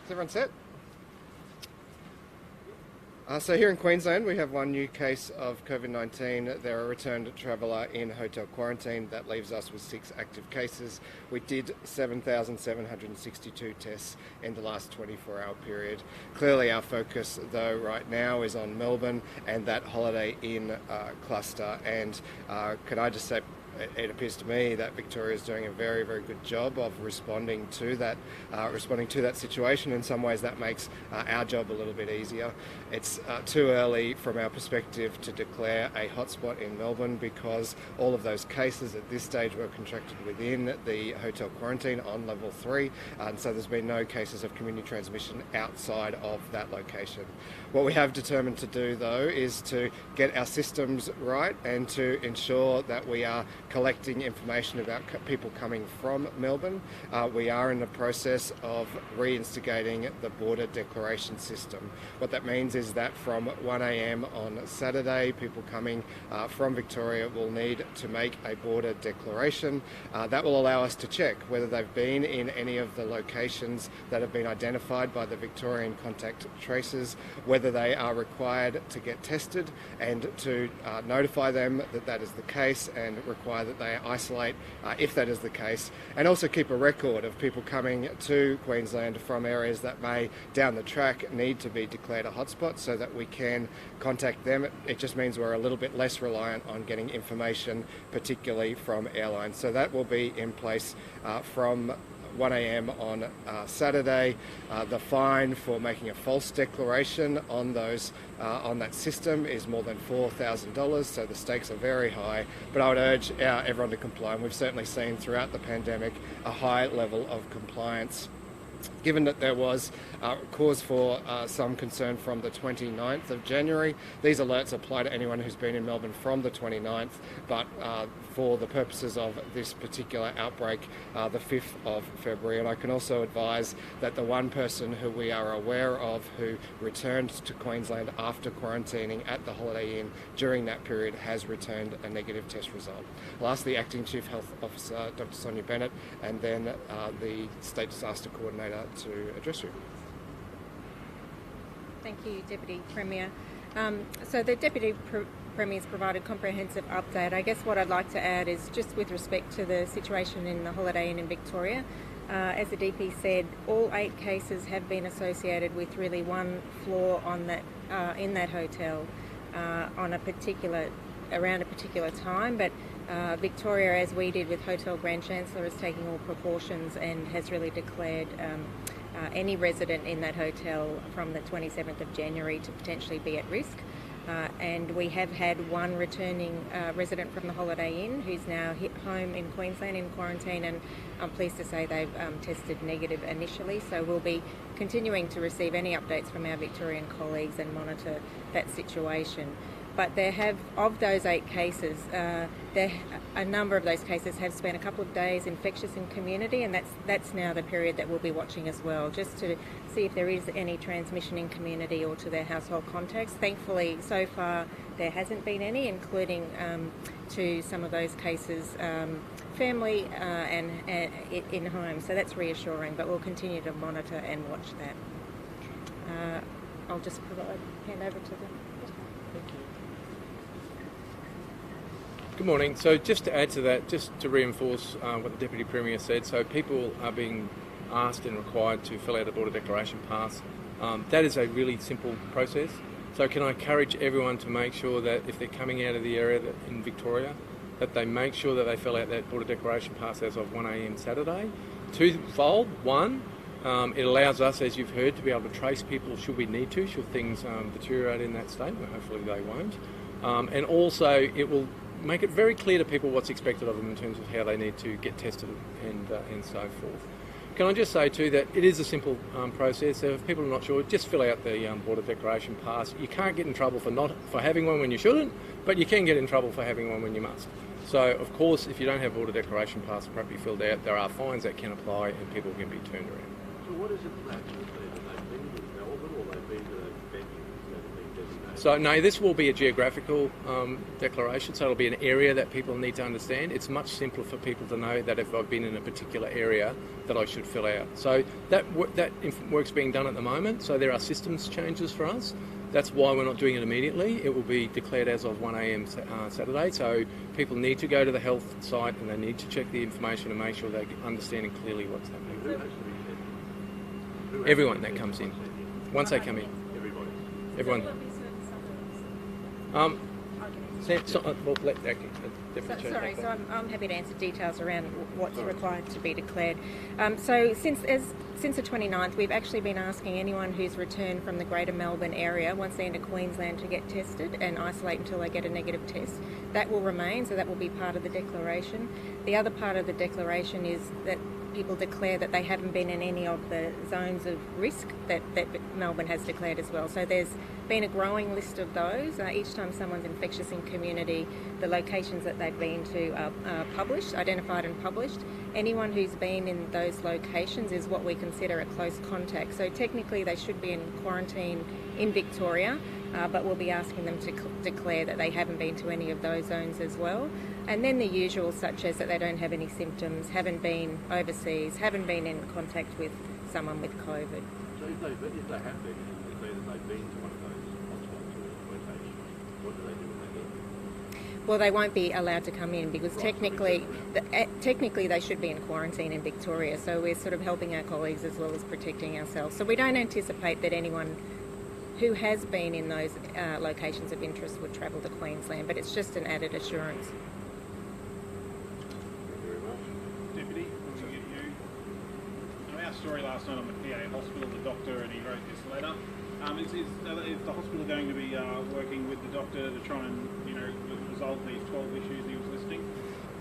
Is everyone set? So here in Queensland, we have one new case of COVID-19. They're a returned traveller in hotel quarantine. That leaves us with 6 active cases. We did 7,762 tests in the last 24-hour period. Clearly our focus, though, right now is on Melbourne and that Holiday Inn cluster. And could I just say, it appears to me that Victoria is doing a very, very good job of responding to that situation. In some ways, that makes our job a little bit easier. It's too early from our perspective to declare a hotspot in Melbourne because all of those cases at this stage were contracted within the hotel quarantine on level 3, and so there's been no cases of community transmission outside of that location. What we have determined to do, though, is to get our systems right and to ensure that we are collecting information about people coming from Melbourne. We are in the process of reinstigating the border declaration system. What that means is that from 1 a.m. on Saturday, people coming from Victoria will need to make a border declaration. That will allow us to check whether they've been in any of the locations that have been identified by the Victorian contact tracers, whether they are required to get tested, and to notify them that that is the case and require that they isolate if that is the case, and also keep a record of people coming to Queensland from areas that may down the track need to be declared a hotspot so that we can contact them. It just means we're a little bit less reliant on getting information, particularly from airlines. So that will be in place from 1 a.m. on Saturday. The fine for making a false declaration on that system is more than $4,000, so the stakes are very high. But I would urge everyone to comply, and we've certainly seen throughout the pandemic a high level of compliance. Given that there was cause for some concern from the 29th of January, these alerts apply to anyone who's been in Melbourne from the 29th, but for the purposes of this particular outbreak, the 5th of February. And I can also advise that the one person who we are aware of who returned to Queensland after quarantining at the Holiday Inn during that period has returned a negative test result. I'll ask the Acting Chief Health Officer, Dr. Sonia Bennett, and then the State Disaster Coordinator to address you. Thank you, Deputy Premier. So the Deputy Premier's provided a comprehensive update. I guess what I'd like to add is just with respect to the situation in the Holiday Inn in Victoria. As the DP said, all 8 cases have been associated with really one floor on that in that hotel around a particular time, but Victoria, as we did with Hotel Grand Chancellor, is taking all precautions and has really declared any resident in that hotel from the 27th of January to potentially be at risk. And we have had one returning resident from the Holiday Inn who's now hit home in Queensland in quarantine, and I'm pleased to say they've tested negative initially. So we'll be continuing to receive any updates from our Victorian colleagues and monitor that situation. But there have, of those 8 cases, a number of those cases have spent a couple of days infectious in community, and that's now the period that we'll be watching as well, just to see if there is any transmission in community or to their household contacts. Thankfully, so far there hasn't been any, including to some of those cases family and in home. So that's reassuring, but we'll continue to monitor and watch that. I'll just hand over to them. Thank you. Good morning. So just to add to that, just to reinforce what the Deputy Premier said, so people are being asked and required to fill out a border declaration pass. That is a really simple process. So can I encourage everyone to make sure that if they're coming out of the area in Victoria, that they make sure that they fill out that border declaration pass as of 1 a.m. Saturday. Twofold. One, it allows us, as you've heard, to be able to trace people should we need to, should things deteriorate in that state. Well, hopefully they won't. And also it will make it very clear to people what's expected of them in terms of how they need to get tested and so forth. Can I just say too that it is a simple process. So if people are not sure, just fill out the border declaration pass. You can't get in trouble for having one when you shouldn't, but you can get in trouble for having one when you must. So of course, if you don't have border declaration pass properly filled out, there are fines that can apply and people can be turned around. So what is it that actually been? Have they been with Melbourne or they've been to venues that have been designated? So no, this will be a geographical declaration, so it'll be an area that people need to understand. It's much simpler for people to know that if I've been in a particular area that I should fill out. So that work's being done at the moment, so there are systems changes for us. That's why we're not doing it immediately. It will be declared as of 1 a.m. Saturday, so people need to go to the health site and they need to check the information and make sure they're understanding clearly what's happening. Everyone that comes in, once they come in. Everyone. Well, I'm happy to answer details around what's required to be declared. So since the 29th, we've actually been asking anyone who's returned from the Greater Melbourne area, once they enter Queensland, to get tested and isolate until they get a negative test. That will remain, so that will be part of the declaration. The other part of the declaration is that people declare that they haven't been in any of the zones of risk that Melbourne has declared as well. So there's been a growing list of those. Each time someone's infectious in community, the locations that they've been to are published, identified and published. Anyone who's been in those locations is what we consider a close contact. So technically they should be in quarantine in Victoria, but we'll be asking them to declare that they haven't been to any of those zones as well. And then the usual, such as that they don't have any symptoms, haven't been overseas, haven't been in contact with someone with COVID. So if they have been, and they say that they've been to one of those hotspots or locations, what do they do when they get? Well, they won't be allowed to come in because technically they should be in quarantine in Victoria. So we're sort of helping our colleagues as well as protecting ourselves. So we don't anticipate that anyone who has been in those locations of interest would travel to Queensland, but it's just an added assurance. Deputy, we'll get you. Our story last night on the PA hospital, the doctor, and he wrote this letter. Is the hospital going to be working with the doctor to try and resolve these 12 issues he was listing?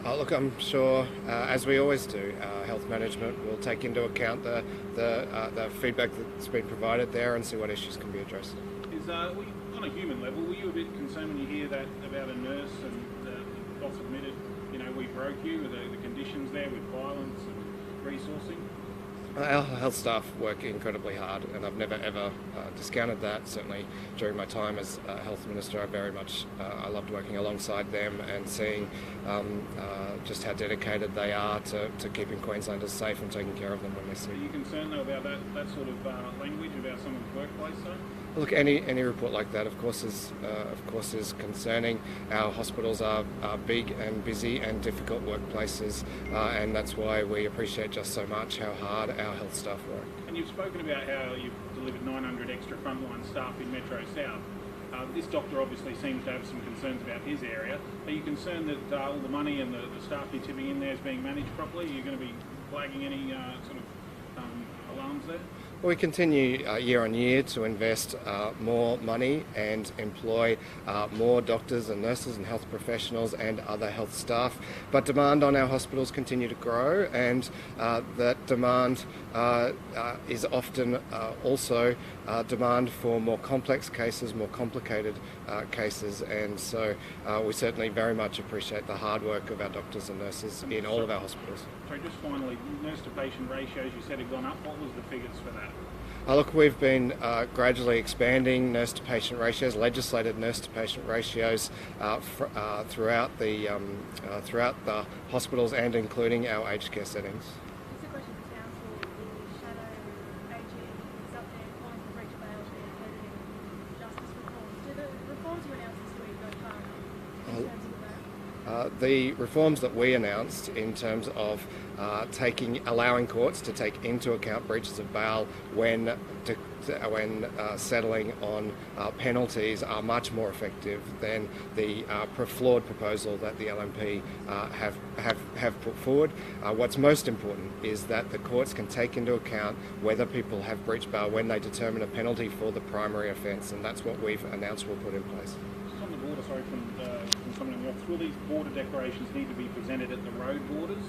Look, I'm sure, as we always do, health management will take into account the feedback that's been provided there and see what issues can be addressed. On a human level, were you a bit concerned when you hear that about a nurse and the boss admitted, we broke you, with the conditions there with violence and resourcing? Our health staff work incredibly hard, and I've never ever discounted that. Certainly during my time as health minister, I loved working alongside them and seeing just how dedicated they are to keeping Queenslanders safe and taking care of them when they're sick. Are you concerned though about that sort of language about someone's workplace though? Look, any report like that, of course, is concerning. Our hospitals are big and busy and difficult workplaces, and that's why we appreciate just so much how hard our health staff work. And you've spoken about how you've delivered 900 extra frontline staff in Metro South. This doctor obviously seems to have some concerns about his area. Are you concerned that all the money and the staff you're tipping in there is being managed properly? Are you going to be flagging any sort of alarms there? We continue year on year to invest more money and employ more doctors and nurses and health professionals and other health staff. But demand on our hospitals continue to grow, and that demand is often also demand for more complex cases, more complicated cases. And so we certainly very much appreciate the hard work of our doctors and nurses in all of our hospitals. So just finally, nurse to patient ratios you said had gone up. What was the figures for that? Look, we've been gradually expanding nurse to patient ratios, legislated nurse to patient ratios throughout the hospitals and including our aged care settings. It's a question for Council. The shadow AG is up there calling for breach of bail to be included in justice reforms. Do the reforms you announced this week go far in terms of that? The reforms that we announced in terms of allowing courts to take into account breaches of bail when settling on penalties are much more effective than the flawed proposal that the LNP have put forward. What's most important is that the courts can take into account whether people have breached bail when they determine a penalty for the primary offence, and that's what we've announced we'll put in place. Just on the border, sorry, from someone in the office, will these border declarations need to be presented at the road borders?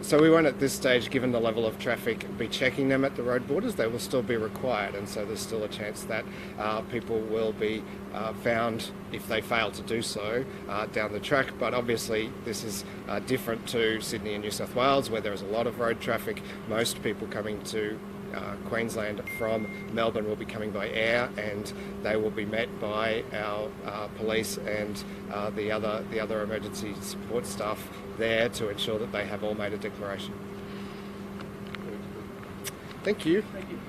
So we won't at this stage, given the level of traffic, be checking them at the road borders. They will still be required, and so there's still a chance that people will be found if they fail to do so down the track. But obviously this is different to Sydney and New South Wales, where there is a lot of road traffic. Most people coming to Queensland from Melbourne will be coming by air, and they will be met by our police and the other emergency support staff there to ensure that they have all made a declaration. Thank you. Thank you.